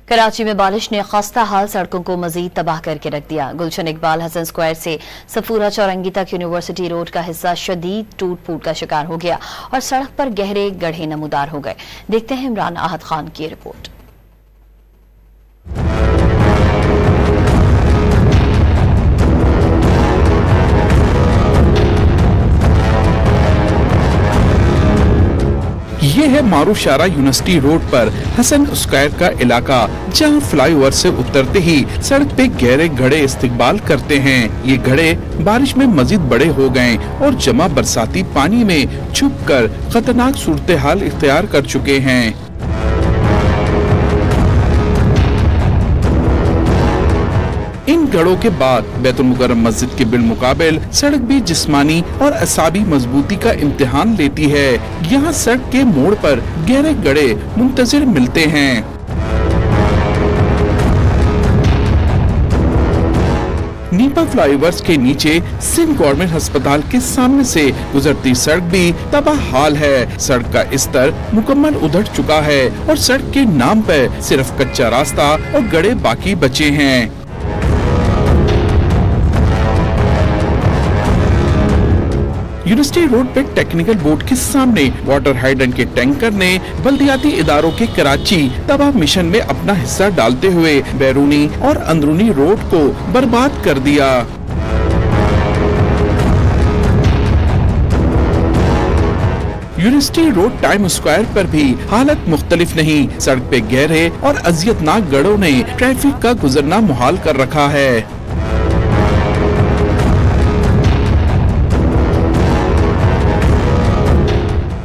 कराची में बारिश ने खस्ता हाल सड़कों को मजीद तबाह करके रख दिया। गुलशन इकबाल हसन स्क्वायर से सफूरा चौरंगी तक यूनिवर्सिटी रोड का हिस्सा शदीद टूट फूट का शिकार हो गया और सड़क पर गहरे गड्ढे नमूदार हो गए। देखते हैं इमरान आहद खान की रिपोर्ट। ये है मारूशारा यूनिवर्सिटी रोड पर हसन स्क्वायर का इलाका, जहां फ्लाईओवर से उतरते ही सड़क पे गहरे गड्ढे इस्तिकबाल करते हैं। ये गड्ढे बारिश में मजीद बड़े हो गए और जमा बरसाती पानी में छुपकर खतरनाक सूरत हाल इख्तियार कर चुके हैं। इन गढ़ों के बाद बैतुल मुकर्रम मस्जिद के बिलमुकाबिल सड़क भी जिस्मानी और असाबी मजबूती का इम्तिहान लेती है। यहाँ सड़क के मोड़ पर गहरे गड्ढे मुंतजिर मिलते हैं। नीपा फ्लाईओवर्स के नीचे सिंध गवर्नमेंट अस्पताल के सामने से गुजरती सड़क भी तबाह हाल है। सड़क का स्तर मुकम्मल उधड़ चुका है और सड़क के नाम पर सिर्फ कच्चा रास्ता और गड्ढे बाकी बचे हैं। यूनिवर्सिटी रोड पे टेक्निकल बोर्ड के सामने वाटर हाइड्रेंट के टैंकर ने बल्दियाती इदारों के कराची तबाह मिशन में अपना हिस्सा डालते हुए बैरूनी और अंदरूनी रोड को बर्बाद कर दिया। यूनिवर्सिटी रोड टाइम स्क्वायर पर भी हालत मुख्तलिफ नहीं। सड़क पे गहरे और अजियतनाक गड्ढों ने ट्रैफिक का गुजरना मुहाल कर रखा है।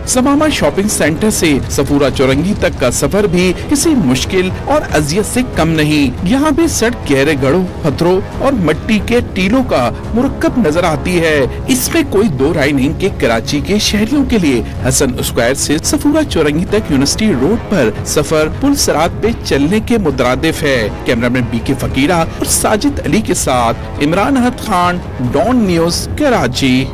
समामा शॉपिंग सेंटर से सफूरा चौरंगी तक का सफर भी किसी मुश्किल और अजियत से कम नहीं। यहाँ भी सड़क गहरे गड्ढों, पत्थरों और मिट्टी के टीलों का मुरक्कब नजर आती है। इसमें कोई दो राय नहीं कि कराची के शहरियों के लिए हसन स्क्वायर से सफूरा चौरंगी तक यूनिवर्सिटी रोड पर सफर पुल सरात पे चलने के मुतरादिफ है। कैमरामैन बीके फकीरा और साजिद अली के साथ इमरान आहद खान, डॉन न्यूज, कराची।